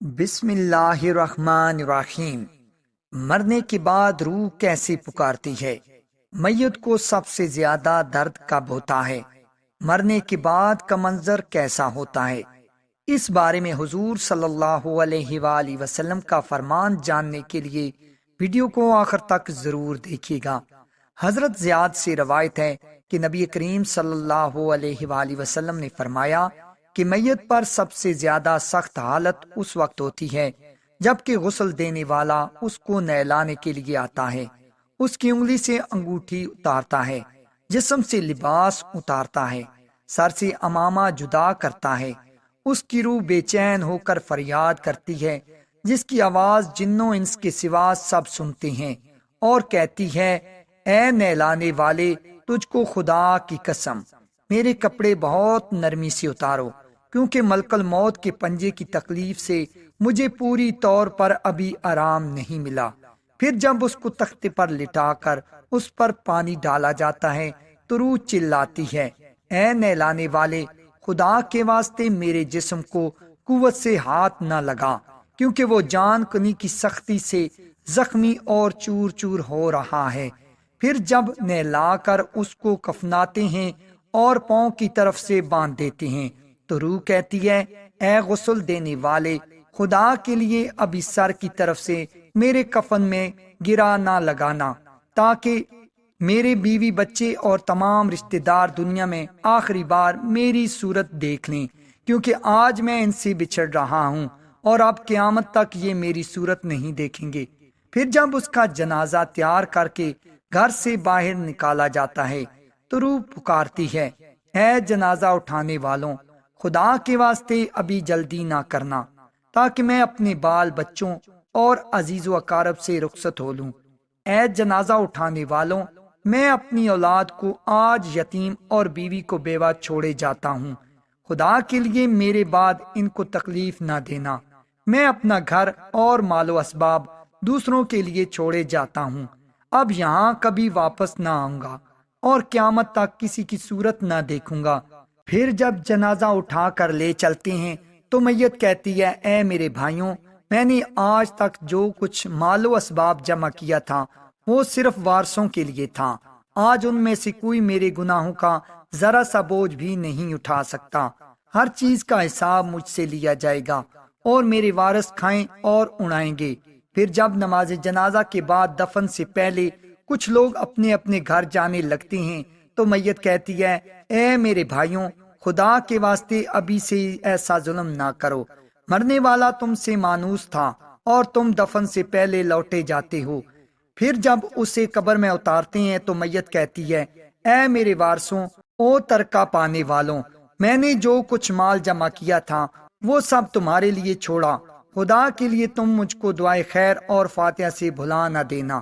بسم اللہ الرحمن الرحیم۔ مرنے کے بعد روح کیسے پکارتی ہے؟ میت کو سب سے زیادہ درد کب ہوتا ہے؟ مرنے کے بعد کا منظر کیسا ہوتا ہے؟ اس بارے میں حضور صلی اللہ علیہ وآلہ وسلم کا فرمان جاننے کے لیے ویڈیو کو آخر تک ضرور دیکھیے گا۔ حضرت زیاد سے روایت ہے کہ نبی کریم صلی اللہ علیہ وآلہ وسلم نے فرمایا کہ میت پر سب سے زیادہ سخت حالت اس وقت ہوتی ہے جبکہ غسل دینے والا اس کو نہلانے کے لیے آتا ہے، اس کی انگلی سے انگوٹھی اتارتا ہے، جسم سے لباس اتارتا ہے، سر سے امامہ جدا کرتا ہے، اس کی روح بے چین ہو کر فریاد کرتی ہے جس کی آواز جنوں انس کے سوا سب سنتے ہیں، اور کہتی ہے اے نہلانے والے، تجھ کو خدا کی قسم میرے کپڑے بہت نرمی سے اتارو، کیونکہ ملک الموت کے پنجے کی تکلیف سے مجھے پوری طور پر ابھی آرام نہیں ملا۔ پھر جب اس کو تختے پر لٹا کر اس پر پانی ڈالا جاتا ہے تو روح چلاتی ہے اے نہلانے والے، خدا کے واسطے میرے جسم کو قوت سے ہاتھ نہ لگا، کیونکہ وہ جان کنی کی سختی سے زخمی اور چور چور ہو رہا ہے۔ پھر جب نہلا کر اس کو کفناتے ہیں اور پاؤں کی طرف سے باندھ دیتے ہیں تو روح کہتی ہے اے غسل دینے والے، خدا کے لیے ابھی سر کی طرف سے میرے کفن میں گرا نہ لگانا، تاکہ میرے بیوی بچے اور تمام رشتہ دار دنیا میں آخری بار میری صورت دیکھ لیں، کیونکہ آج میں ان سے بچھڑ رہا ہوں اور اب قیامت تک یہ میری صورت نہیں دیکھیں گے۔ پھر جب اس کا جنازہ تیار کر کے گھر سے باہر نکالا جاتا ہے تو روح پکارتی ہے اے جنازہ اٹھانے والوں، خدا کے واسطے ابھی جلدی نہ کرنا، تاکہ میں اپنے بال بچوں اور عزیز و اقارب سے رخصت ہو لوں۔ اے جنازہ اٹھانے والوں، میں اپنی اولاد کو آج یتیم اور بیوی کو بیوہ چھوڑے جاتا ہوں، خدا کے لیے میرے بعد ان کو تکلیف نہ دینا۔ میں اپنا گھر اور مال و اسباب دوسروں کے لیے چھوڑے جاتا ہوں، اب یہاں کبھی واپس نہ آؤں گا اور قیامت تک کسی کی صورت نہ دیکھوں گا۔ پھر جب جنازہ اٹھا کر لے چلتے ہیں تو میت کہتی ہے اے میرے بھائیوں، میں نے آج تک جو کچھ مال و اسباب جمع کیا تھا وہ صرف وارثوں کے لیے تھا، آج ان میں سے کوئی میرے گناہوں کا ذرا سا بوجھ بھی نہیں اٹھا سکتا، ہر چیز کا حساب مجھ سے لیا جائے گا اور میرے وارث کھائیں اور اڑائیں گے۔ پھر جب نماز جنازہ کے بعد دفن سے پہلے کچھ لوگ اپنے اپنے گھر جانے لگتے ہیں تو میت کہتی ہے اے میرے بھائیوں، خدا کے واسطے ابھی سے ایسا ظلم نہ کرو، مرنے والا تم سے مانوس تھا اور تم دفن سے پہلے لوٹے جاتے ہو۔ پھر جب اسے قبر میں اتارتے ہیں تو میت کہتی ہے اے میرے وارثوں، او ترکہ پانے والوں، میں نے جو کچھ مال جمع کیا تھا وہ سب تمہارے لیے چھوڑا، خدا کے لیے تم مجھ کو دعائے خیر اور فاتحہ سے بھلا نہ دینا۔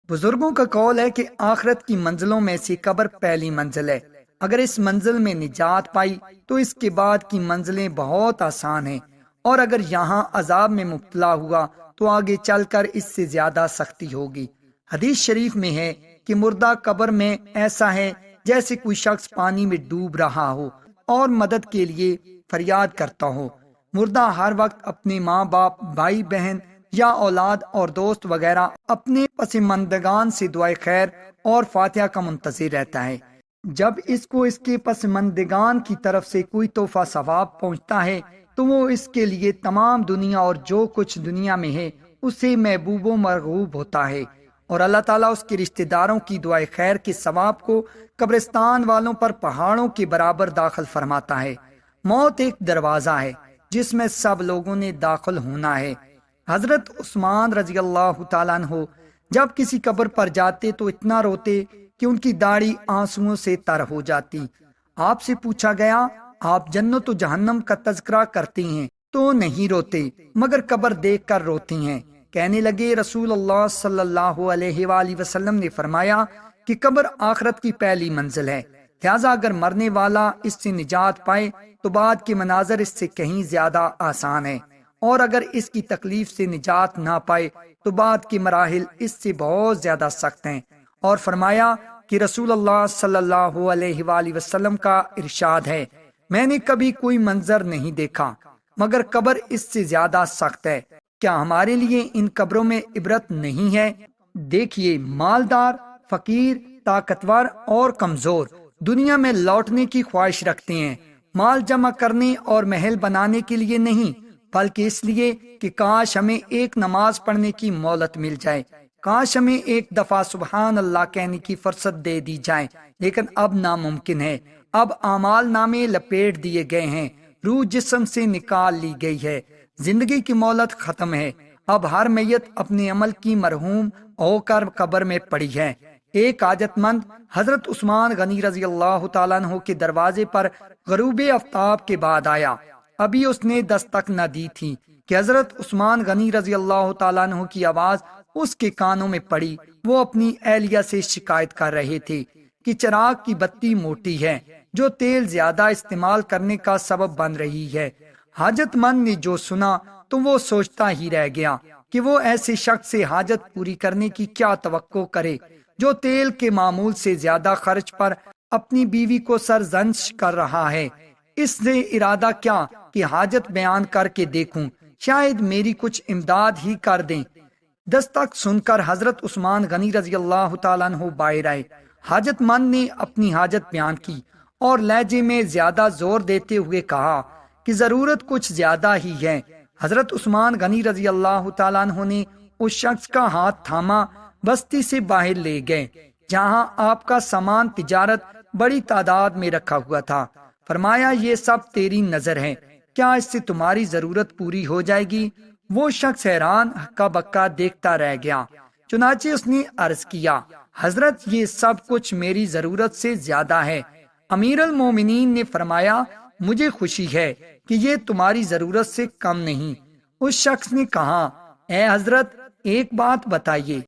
بزرگوں کا قول ہے کہ آخرت کی منزلوں میں سے قبر پہلی منزل ہے، اگر اس منزل میں نجات پائی تو اس کے بعد کی منزلیں بہت آسان ہیں، اور اگر یہاں عذاب میں مبتلا ہوا تو آگے چل کر اس سے زیادہ سختی ہوگی۔ حدیث شریف میں ہے کہ مردہ قبر میں ایسا ہے جیسے کوئی شخص پانی میں ڈوب رہا ہو اور مدد کے لیے فریاد کرتا ہو۔ مردہ ہر وقت اپنے ماں باپ، بھائی بہن یا اولاد اور دوست وغیرہ اپنے پسماندگان سے دعائے خیر اور فاتحہ کا منتظر رہتا ہے۔ جب اس کو اس کے پسماندگان کی طرف سے کوئی تحفہ ثواب پہنچتا ہے تو وہ اس کے لیے تمام دنیا اور جو کچھ دنیا میں ہے اسے محبوب و مرغوب ہوتا ہے، اور اللہ تعالیٰ اس کے رشتہ داروں کی دعائے خیر کے ثواب کو قبرستان والوں پر پہاڑوں کے برابر داخل فرماتا ہے۔ موت ایک دروازہ ہے جس میں سب لوگوں نے داخل ہونا ہے۔ حضرت عثمان رضی اللہ تعالیٰ عنہ جب کسی قبر پر جاتے تو اتنا روتے کہ ان کی داڑھی آنسوؤں سے تر ہو جاتی۔ آپ سے پوچھا گیا آپ جنت و جہنم کا تذکرہ کرتے ہیں تو نہیں روتے مگر قبر دیکھ کر روتے ہیں؟ کہنے لگے رسول اللہ صلی اللہ علیہ وآلہ وسلم نے فرمایا کہ قبر آخرت کی پہلی منزل ہے، لہذا اگر مرنے والا اس سے نجات پائے تو بعد کے مناظر اس سے کہیں زیادہ آسان ہے، اور اگر اس کی تکلیف سے نجات نہ پائے تو بعد کے مراحل اس سے بہت زیادہ سخت ہیں۔ اور فرمایا کہ رسول اللہ صلی اللہ علیہ وآلہ وسلم کا ارشاد ہے میں نے کبھی کوئی منظر نہیں دیکھا مگر قبر اس سے زیادہ سخت ہے۔ کیا ہمارے لیے ان قبروں میں عبرت نہیں ہے؟ دیکھیے، مالدار، فقیر، طاقتور اور کمزور دنیا میں لوٹنے کی خواہش رکھتے ہیں، مال جمع کرنے اور محل بنانے کے لیے نہیں، بلکہ اس لیے کہ کاش ہمیں ایک نماز پڑھنے کی مہلت مل جائے، کاش ہمیں ایک دفعہ سبحان اللہ کہنے کی فرصت دے دی جائے، لیکن اب ناممکن ہے۔ اب اعمال نامے لپیٹ دیے گئے ہیں، روح جسم سے نکال لی گئی ہے، زندگی کی مہلت ختم ہے۔ اب ہر میت اپنے عمل کی مرحوم ہو کر قبر میں پڑی ہے۔ ایک حاجت مند حضرت عثمان غنی رضی اللہ تعالیٰ عنہ کے دروازے پر غروب آفتاب کے بعد آیا۔ ابھی اس نے دستک نہ دی تھی کہ حضرت عثمان غنی رضی اللہ تعالیٰ عنہ کی آواز اس کے کانوں میں پڑی۔ وہ اپنی اہلیہ سے شکایت کر رہے تھے کہ چراغ کی بتی موٹی ہے، جو تیل زیادہ استعمال کرنے کا سبب بن رہی ہے۔ حاجت مند نے جو سنا تو وہ سوچتا ہی رہ گیا کہ وہ ایسے شخص سے حاجت پوری کرنے کی کیا توقع کرے جو تیل کے معمول سے زیادہ خرچ پر اپنی بیوی کو سرزنش کر رہا ہے۔ اس سے ارادہ کیا کہ حاجت بیان کر کے دیکھوں، شاید میری کچھ امداد ہی کر دیں۔ دستک سن کر حضرت عثمان غنی رضی اللہ تعالیٰ عنہ باہر آئے۔ حاجت مند نے اپنی حاجت بیان کی اور لہجے میں زیادہ زور دیتے ہوئے کہا کہ ضرورت کچھ زیادہ ہی ہے۔ حضرت عثمان غنی رضی اللہ تعالیٰ عنہ نے اس شخص کا ہاتھ تھاما، بستی سے باہر لے گئے جہاں آپ کا سامان تجارت بڑی تعداد میں رکھا ہوا تھا۔ فرمایا، یہ سب تیری نظر ہے، کیا اس سے تمہاری ضرورت پوری ہو جائے گی؟ وہ شخص حیران ہکا بکا دیکھتا رہ گیا۔ چنانچہ اس نے عرض کیا، حضرت یہ سب کچھ میری ضرورت سے زیادہ ہے۔ امیر المومنین نے فرمایا، مجھے خوشی ہے کہ یہ تمہاری ضرورت سے کم نہیں۔ اس شخص نے کہا، اے حضرت ایک بات بتائیے،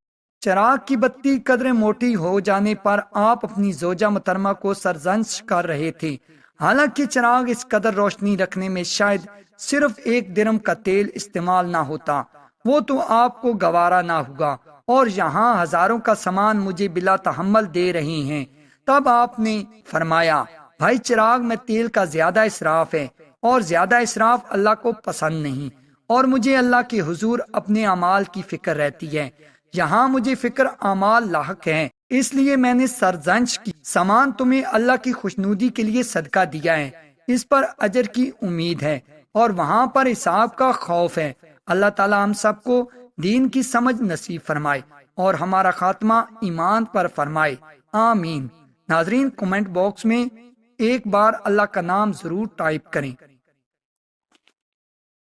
چراغ کی بتی قدر موٹی ہو جانے پر آپ اپنی زوجہ محترمہ کو سرزنش کر رہے تھے، حالانکہ چراغ اس قدر روشنی رکھنے میں شاید صرف 1 درم کا تیل استعمال نہ ہوتا، وہ تو آپ کو گوارا نہ ہوگا، اور یہاں ہزاروں کا سامان مجھے بلا تحمل دے رہے ہیں۔ تب آپ نے فرمایا، بھائی، چراغ میں تیل کا زیادہ اسراف ہے، اور زیادہ اسراف اللہ کو پسند نہیں، اور مجھے اللہ کے حضور اپنے اعمال کی فکر رہتی ہے۔ یہاں مجھے فکر اعمال لاحق ہیں، اس لیے میں نے سرزنش کی سامان تمہیں اللہ کی خوشنودی کے لیے صدقہ دیا ہے، اس پر اجر کی امید ہے اور وہاں پر حساب کا خوف ہے۔ اللہ تعالی ہم سب کو دین کی سمجھ نصیب فرمائے اور ہمارا خاتمہ ایمان پر فرمائے، آمین۔ ناظرین، کمنٹ باکس میں ایک بار اللہ کا نام ضرور ٹائپ کریں۔